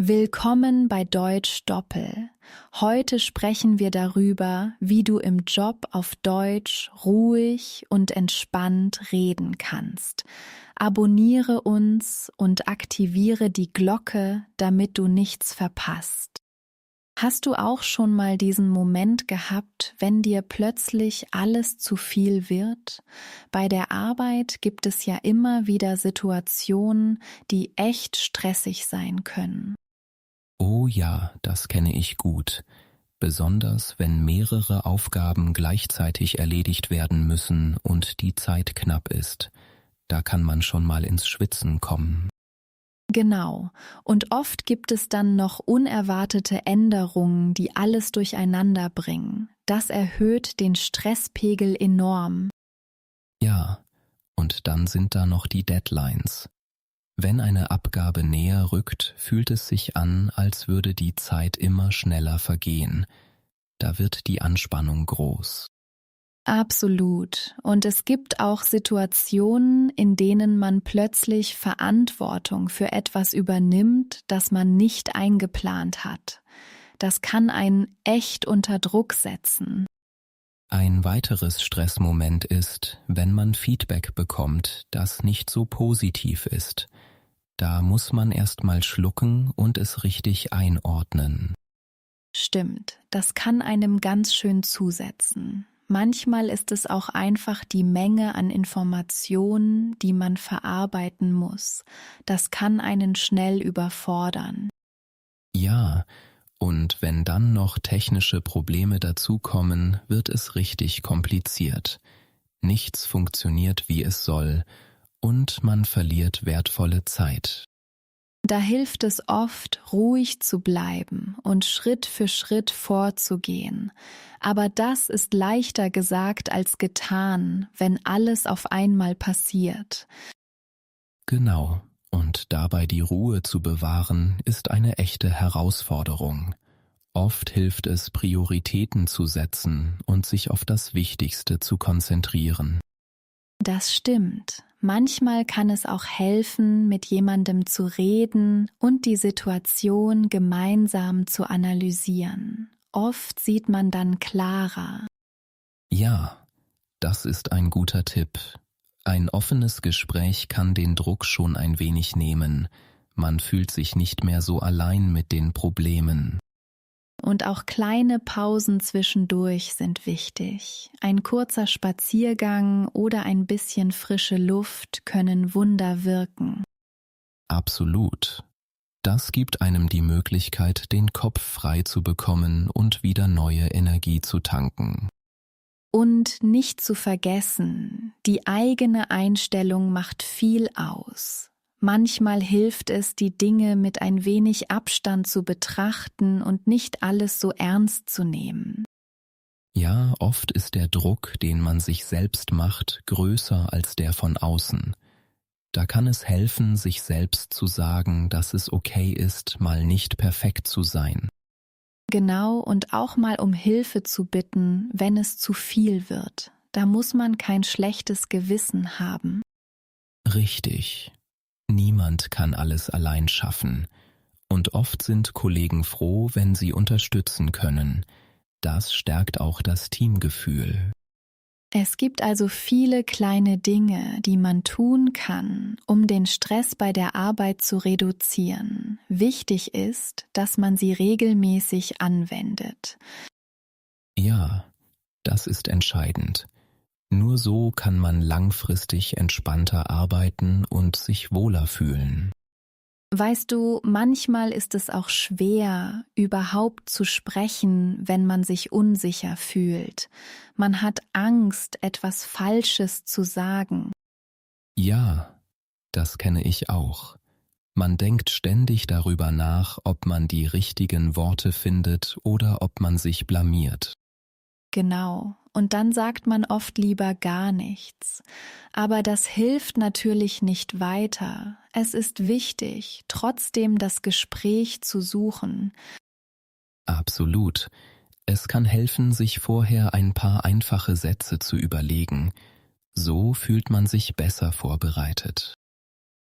Willkommen bei Deutsch Doppel. Heute sprechen wir darüber, wie du im Job auf Deutsch ruhig und entspannt reden kannst. Abonniere uns und aktiviere die Glocke, damit du nichts verpasst. Hast du auch schon mal diesen Moment gehabt, wenn dir plötzlich alles zu viel wird? Bei der Arbeit gibt es ja immer wieder Situationen, die echt stressig sein können. Oh ja, das kenne ich gut. Besonders wenn mehrere Aufgaben gleichzeitig erledigt werden müssen und die Zeit knapp ist. Da kann man schon mal ins Schwitzen kommen. Genau. Und oft gibt es dann noch unerwartete Änderungen, die alles durcheinander bringen. Das erhöht den Stresspegel enorm. Ja, und dann sind da noch die Deadlines. Wenn eine Abgabe näher rückt, fühlt es sich an, als würde die Zeit immer schneller vergehen. Da wird die Anspannung groß. Absolut. Und es gibt auch Situationen, in denen man plötzlich Verantwortung für etwas übernimmt, das man nicht eingeplant hat. Das kann einen echt unter Druck setzen. Ein weiteres Stressmoment ist, wenn man Feedback bekommt, das nicht so positiv ist. Da muss man erst mal schlucken und es richtig einordnen. Stimmt, das kann einem ganz schön zusetzen. Manchmal ist es auch einfach die Menge an Informationen, die man verarbeiten muss. Das kann einen schnell überfordern. Ja, und wenn dann noch technische Probleme dazukommen, wird es richtig kompliziert. Nichts funktioniert, wie es soll, und man verliert wertvolle Zeit. Da hilft es oft, ruhig zu bleiben und Schritt für Schritt vorzugehen. Aber das ist leichter gesagt als getan, wenn alles auf einmal passiert. Genau, und dabei die Ruhe zu bewahren, ist eine echte Herausforderung. Oft hilft es, Prioritäten zu setzen und sich auf das Wichtigste zu konzentrieren. Das stimmt. Manchmal kann es auch helfen, mit jemandem zu reden und die Situation gemeinsam zu analysieren. Oft sieht man dann klarer. Ja, das ist ein guter Tipp. Ein offenes Gespräch kann den Druck schon ein wenig nehmen. Man fühlt sich nicht mehr so allein mit den Problemen. Und auch kleine Pausen zwischendurch sind wichtig. Ein kurzer Spaziergang oder ein bisschen frische Luft können Wunder wirken. Absolut. Das gibt einem die Möglichkeit, den Kopf frei zu bekommen und wieder neue Energie zu tanken. Und nicht zu vergessen, die eigene Einstellung macht viel aus. Manchmal hilft es, die Dinge mit ein wenig Abstand zu betrachten und nicht alles so ernst zu nehmen. Ja, oft ist der Druck, den man sich selbst macht, größer als der von außen. Da kann es helfen, sich selbst zu sagen, dass es okay ist, mal nicht perfekt zu sein. Genau, und auch mal um Hilfe zu bitten, wenn es zu viel wird. Da muss man kein schlechtes Gewissen haben. Richtig. Niemand kann alles allein schaffen. Und oft sind Kollegen froh, wenn sie unterstützen können. Das stärkt auch das Teamgefühl. Es gibt also viele kleine Dinge, die man tun kann, um den Stress bei der Arbeit zu reduzieren. Wichtig ist, dass man sie regelmäßig anwendet. Ja, das ist entscheidend. Nur so kann man langfristig entspannter arbeiten und sich wohler fühlen. Weißt du, manchmal ist es auch schwer, überhaupt zu sprechen, wenn man sich unsicher fühlt. Man hat Angst, etwas Falsches zu sagen. Ja, das kenne ich auch. Man denkt ständig darüber nach, ob man die richtigen Worte findet oder ob man sich blamiert. Genau. Und dann sagt man oft lieber gar nichts. Aber das hilft natürlich nicht weiter. Es ist wichtig, trotzdem das Gespräch zu suchen. Absolut. Es kann helfen, sich vorher ein paar einfache Sätze zu überlegen. So fühlt man sich besser vorbereitet.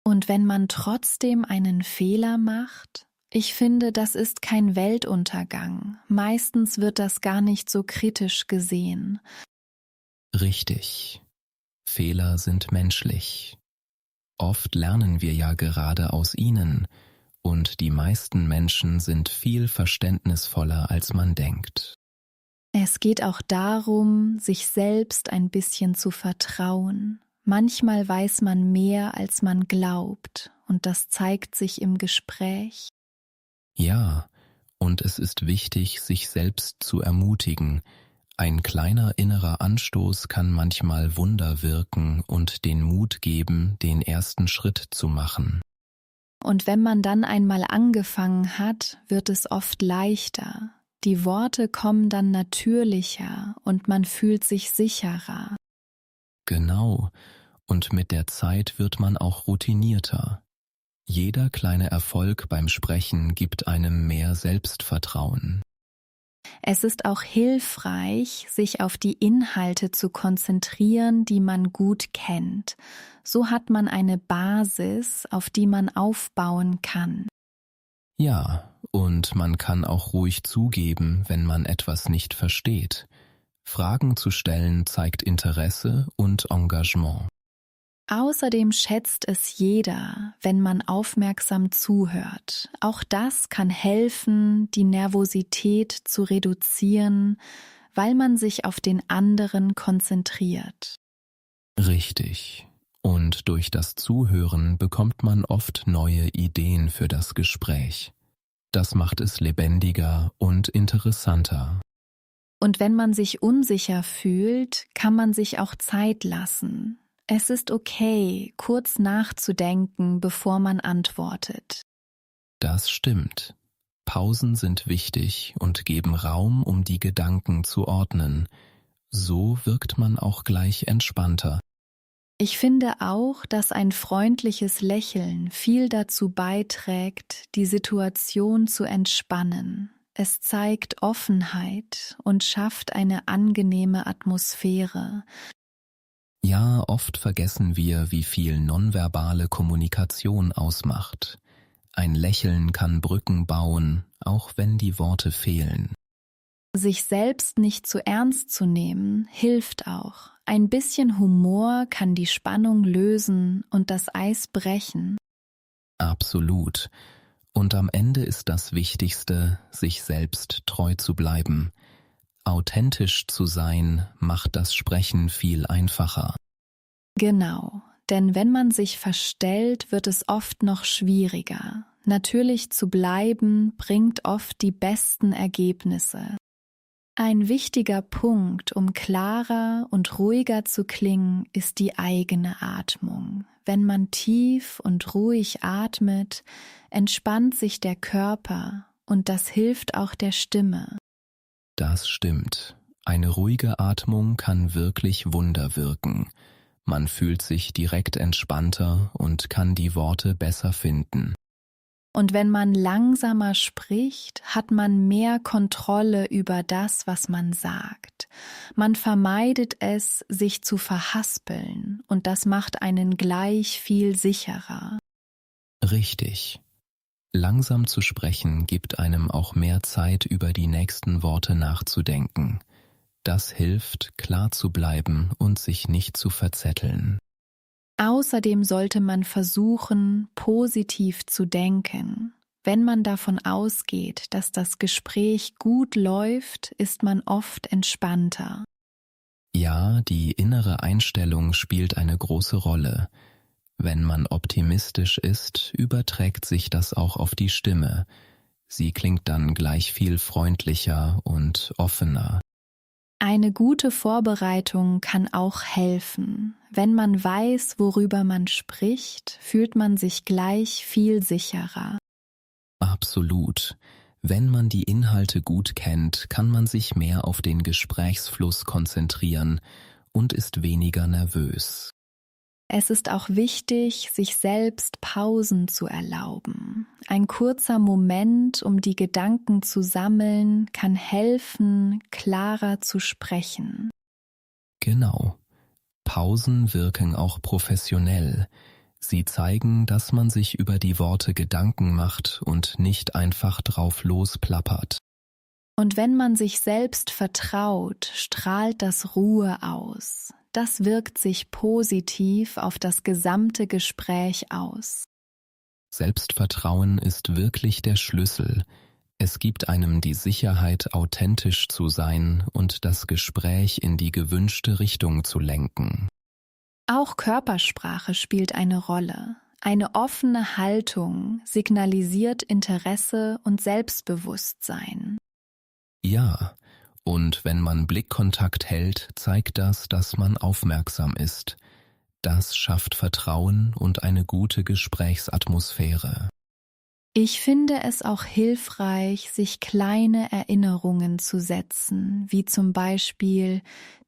Und wenn man trotzdem einen Fehler macht, Ich finde, das ist kein Weltuntergang. Meistens wird das gar nicht so kritisch gesehen. Richtig. Fehler sind menschlich. Oft lernen wir ja gerade aus ihnen, und die meisten Menschen sind viel verständnisvoller, als man denkt. Es geht auch darum, sich selbst ein bisschen zu vertrauen. Manchmal weiß man mehr, als man glaubt, und das zeigt sich im Gespräch. Ja, und es ist wichtig, sich selbst zu ermutigen. Ein kleiner innerer Anstoß kann manchmal Wunder wirken und den Mut geben, den ersten Schritt zu machen. Und wenn man dann einmal angefangen hat, wird es oft leichter. Die Worte kommen dann natürlicher und man fühlt sich sicherer. Genau, und mit der Zeit wird man auch routinierter. Jeder kleine Erfolg beim Sprechen gibt einem mehr Selbstvertrauen. Es ist auch hilfreich, sich auf die Inhalte zu konzentrieren, die man gut kennt. So hat man eine Basis, auf die man aufbauen kann. Ja, und man kann auch ruhig zugeben, wenn man etwas nicht versteht. Fragen zu stellen zeigt Interesse und Engagement. Außerdem schätzt es jeder, wenn man aufmerksam zuhört. Auch das kann helfen, die Nervosität zu reduzieren, weil man sich auf den anderen konzentriert. Richtig. Und durch das Zuhören bekommt man oft neue Ideen für das Gespräch. Das macht es lebendiger und interessanter. Und wenn man sich unsicher fühlt, kann man sich auch Zeit lassen. Es ist okay, kurz nachzudenken, bevor man antwortet. Das stimmt. Pausen sind wichtig und geben Raum, um die Gedanken zu ordnen. So wirkt man auch gleich entspannter. Ich finde auch, dass ein freundliches Lächeln viel dazu beiträgt, die Situation zu entspannen. Es zeigt Offenheit und schafft eine angenehme Atmosphäre. Ja, oft vergessen wir, wie viel nonverbale Kommunikation ausmacht. Ein Lächeln kann Brücken bauen, auch wenn die Worte fehlen. Sich selbst nicht zu ernst zu nehmen, hilft auch. Ein bisschen Humor kann die Spannung lösen und das Eis brechen. Absolut. Und am Ende ist das Wichtigste, sich selbst treu zu bleiben. Authentisch zu sein, macht das Sprechen viel einfacher. Genau, denn wenn man sich verstellt, wird es oft noch schwieriger. Natürlich zu bleiben bringt oft die besten Ergebnisse. Ein wichtiger Punkt, um klarer und ruhiger zu klingen, ist die eigene Atmung. Wenn man tief und ruhig atmet, entspannt sich der Körper und das hilft auch der Stimme. Das stimmt. Eine ruhige Atmung kann wirklich Wunder wirken. Man fühlt sich direkt entspannter und kann die Worte besser finden. Und wenn man langsamer spricht, hat man mehr Kontrolle über das, was man sagt. Man vermeidet es, sich zu verhaspeln, und das macht einen gleich viel sicherer. Richtig. Langsam zu sprechen gibt einem auch mehr Zeit, über die nächsten Worte nachzudenken. Das hilft, klar zu bleiben und sich nicht zu verzetteln. Außerdem sollte man versuchen, positiv zu denken. Wenn man davon ausgeht, dass das Gespräch gut läuft, ist man oft entspannter. Ja, die innere Einstellung spielt eine große Rolle. Wenn man optimistisch ist, überträgt sich das auch auf die Stimme. Sie klingt dann gleich viel freundlicher und offener. Eine gute Vorbereitung kann auch helfen. Wenn man weiß, worüber man spricht, fühlt man sich gleich viel sicherer. Absolut. Wenn man die Inhalte gut kennt, kann man sich mehr auf den Gesprächsfluss konzentrieren und ist weniger nervös. Es ist auch wichtig, sich selbst Pausen zu erlauben. Ein kurzer Moment, um die Gedanken zu sammeln, kann helfen, klarer zu sprechen. Genau. Pausen wirken auch professionell. Sie zeigen, dass man sich über die Worte Gedanken macht und nicht einfach drauf losplappert. Und wenn man sich selbst vertraut, strahlt das Ruhe aus. Das wirkt sich positiv auf das gesamte Gespräch aus. Selbstvertrauen ist wirklich der Schlüssel. Es gibt einem die Sicherheit, authentisch zu sein und das Gespräch in die gewünschte Richtung zu lenken. Auch Körpersprache spielt eine Rolle. Eine offene Haltung signalisiert Interesse und Selbstbewusstsein. Ja, und wenn man Blickkontakt hält, zeigt das, dass man aufmerksam ist. Das schafft Vertrauen und eine gute Gesprächsatmosphäre. Ich finde es auch hilfreich, sich kleine Erinnerungen zu setzen, wie zum Beispiel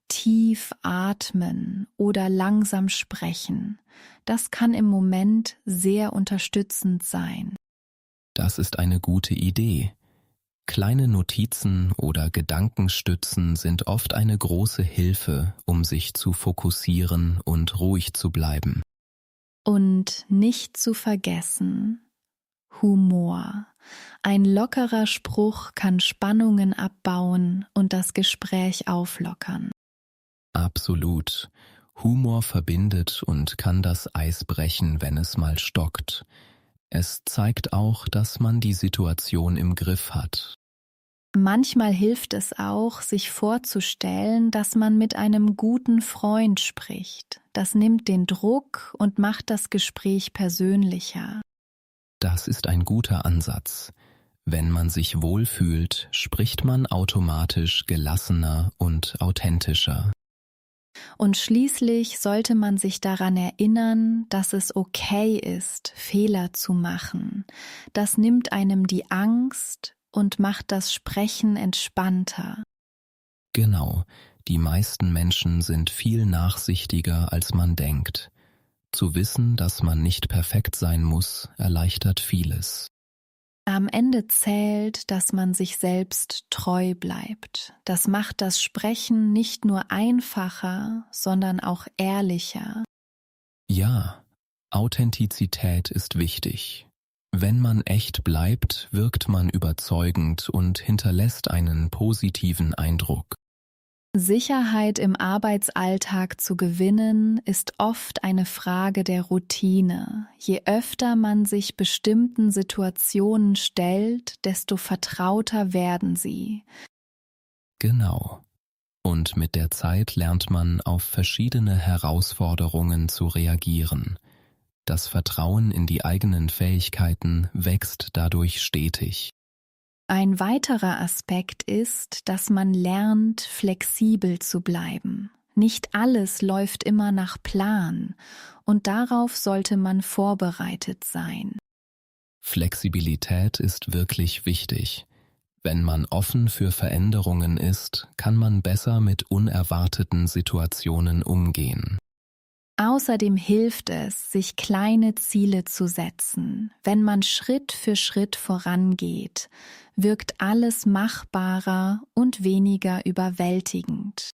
tief atmen oder langsam sprechen. Das kann im Moment sehr unterstützend sein. Das ist eine gute Idee. Kleine Notizen oder Gedankenstützen sind oft eine große Hilfe, um sich zu fokussieren und ruhig zu bleiben. Und nicht zu vergessen, Humor. Ein lockerer Spruch kann Spannungen abbauen und das Gespräch auflockern. Absolut. Humor verbindet und kann das Eis brechen, wenn es mal stockt. Es zeigt auch, dass man die Situation im Griff hat. Manchmal hilft es auch, sich vorzustellen, dass man mit einem guten Freund spricht. Das nimmt den Druck und macht das Gespräch persönlicher. Das ist ein guter Ansatz. Wenn man sich wohlfühlt, spricht man automatisch gelassener und authentischer. Und schließlich sollte man sich daran erinnern, dass es okay ist, Fehler zu machen. Das nimmt einem die Angst und macht das Sprechen entspannter. Genau, die meisten Menschen sind viel nachsichtiger, als man denkt. Zu wissen, dass man nicht perfekt sein muss, erleichtert vieles. Am Ende zählt, dass man sich selbst treu bleibt. Das macht das Sprechen nicht nur einfacher, sondern auch ehrlicher. Ja, Authentizität ist wichtig. Wenn man echt bleibt, wirkt man überzeugend und hinterlässt einen positiven Eindruck. Sicherheit im Arbeitsalltag zu gewinnen, ist oft eine Frage der Routine. Je öfter man sich bestimmten Situationen stellt, desto vertrauter werden sie. Genau. Und mit der Zeit lernt man, auf verschiedene Herausforderungen zu reagieren. Das Vertrauen in die eigenen Fähigkeiten wächst dadurch stetig. Ein weiterer Aspekt ist, dass man lernt, flexibel zu bleiben. Nicht alles läuft immer nach Plan und darauf sollte man vorbereitet sein. Flexibilität ist wirklich wichtig. Wenn man offen für Veränderungen ist, kann man besser mit unerwarteten Situationen umgehen. Außerdem hilft es, sich kleine Ziele zu setzen. Wenn man Schritt für Schritt vorangeht, wirkt alles machbarer und weniger überwältigend.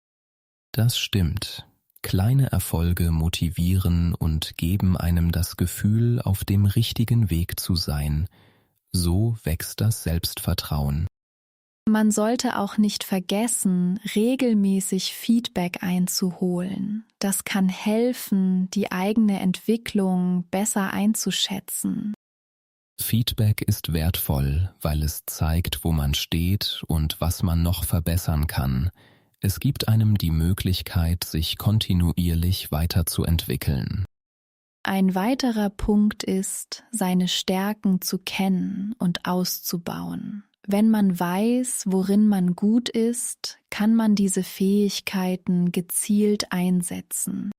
Das stimmt. Kleine Erfolge motivieren und geben einem das Gefühl, auf dem richtigen Weg zu sein. So wächst das Selbstvertrauen. Man sollte auch nicht vergessen, regelmäßig Feedback einzuholen. Das kann helfen, die eigene Entwicklung besser einzuschätzen. Feedback ist wertvoll, weil es zeigt, wo man steht und was man noch verbessern kann. Es gibt einem die Möglichkeit, sich kontinuierlich weiterzuentwickeln. Ein weiterer Punkt ist, seine Stärken zu kennen und auszubauen. Wenn man weiß, worin man gut ist, kann man diese Fähigkeiten gezielt einsetzen.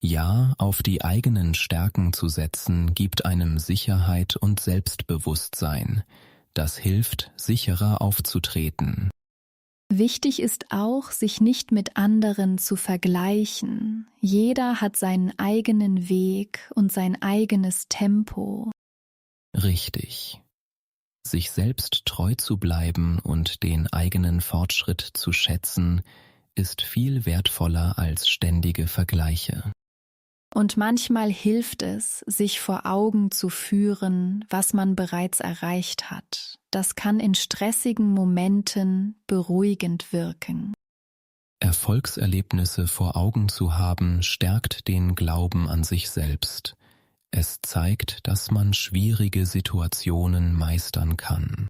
Ja, auf die eigenen Stärken zu setzen, gibt einem Sicherheit und Selbstbewusstsein. Das hilft, sicherer aufzutreten. Wichtig ist auch, sich nicht mit anderen zu vergleichen. Jeder hat seinen eigenen Weg und sein eigenes Tempo. Richtig. Sich selbst treu zu bleiben und den eigenen Fortschritt zu schätzen, ist viel wertvoller als ständige Vergleiche. Und manchmal hilft es, sich vor Augen zu führen, was man bereits erreicht hat. Das kann in stressigen Momenten beruhigend wirken. Erfolgserlebnisse vor Augen zu haben, stärkt den Glauben an sich selbst. Es zeigt, dass man schwierige Situationen meistern kann.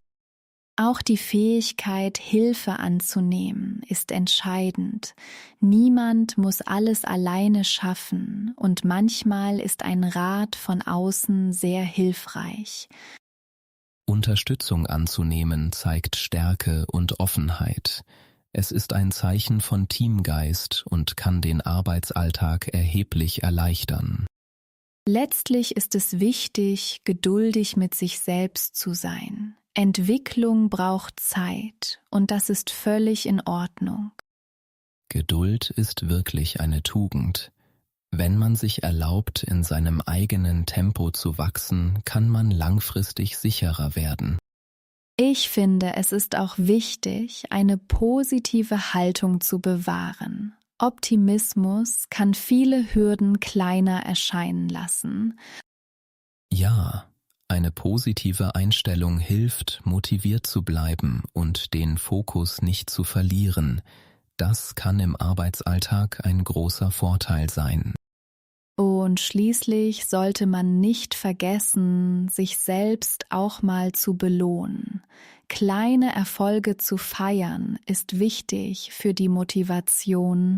Auch die Fähigkeit, Hilfe anzunehmen, ist entscheidend. Niemand muss alles alleine schaffen und manchmal ist ein Rat von außen sehr hilfreich. Unterstützung anzunehmen zeigt Stärke und Offenheit. Es ist ein Zeichen von Teamgeist und kann den Arbeitsalltag erheblich erleichtern. Letztlich ist es wichtig, geduldig mit sich selbst zu sein. Entwicklung braucht Zeit und das ist völlig in Ordnung. Geduld ist wirklich eine Tugend. Wenn man sich erlaubt, in seinem eigenen Tempo zu wachsen, kann man langfristig sicherer werden. Ich finde, es ist auch wichtig, eine positive Haltung zu bewahren. Optimismus kann viele Hürden kleiner erscheinen lassen. Ja, eine positive Einstellung hilft, motiviert zu bleiben und den Fokus nicht zu verlieren. Das kann im Arbeitsalltag ein großer Vorteil sein. Und schließlich sollte man nicht vergessen, sich selbst auch mal zu belohnen. Kleine Erfolge zu feiern ist wichtig für die Motivation.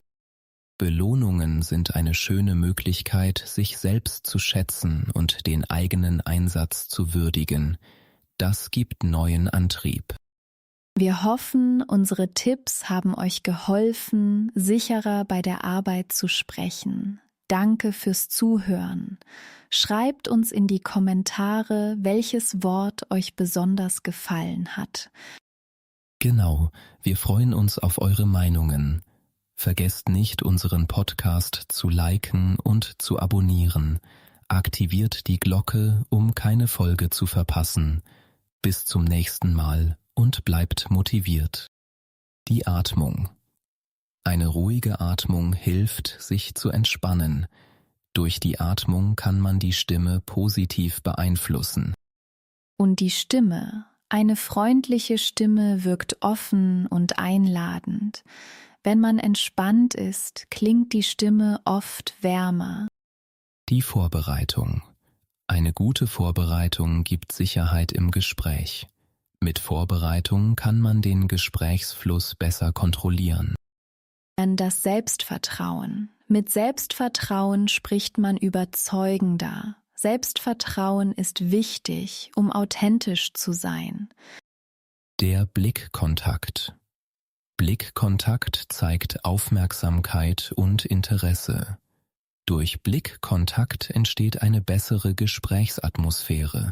Belohnungen sind eine schöne Möglichkeit, sich selbst zu schätzen und den eigenen Einsatz zu würdigen. Das gibt neuen Antrieb. Wir hoffen, unsere Tipps haben euch geholfen, sicherer bei der Arbeit zu sprechen. Danke fürs Zuhören. Schreibt uns in die Kommentare, welches Wort euch besonders gefallen hat. Genau, wir freuen uns auf eure Meinungen. Vergesst nicht, unseren Podcast zu liken und zu abonnieren. Aktiviert die Glocke, um keine Folge zu verpassen. Bis zum nächsten Mal und bleibt motiviert. Die Atmung. Eine ruhige Atmung hilft, sich zu entspannen. Durch die Atmung kann man die Stimme positiv beeinflussen. Und die Stimme, eine freundliche Stimme wirkt offen und einladend. Wenn man entspannt ist, klingt die Stimme oft wärmer. Die Vorbereitung. Eine gute Vorbereitung gibt Sicherheit im Gespräch. Mit Vorbereitung kann man den Gesprächsfluss besser kontrollieren. Dann das Selbstvertrauen. Mit Selbstvertrauen spricht man überzeugender. Selbstvertrauen ist wichtig, um authentisch zu sein. Der Blickkontakt. Blickkontakt zeigt Aufmerksamkeit und Interesse. Durch Blickkontakt entsteht eine bessere Gesprächsatmosphäre.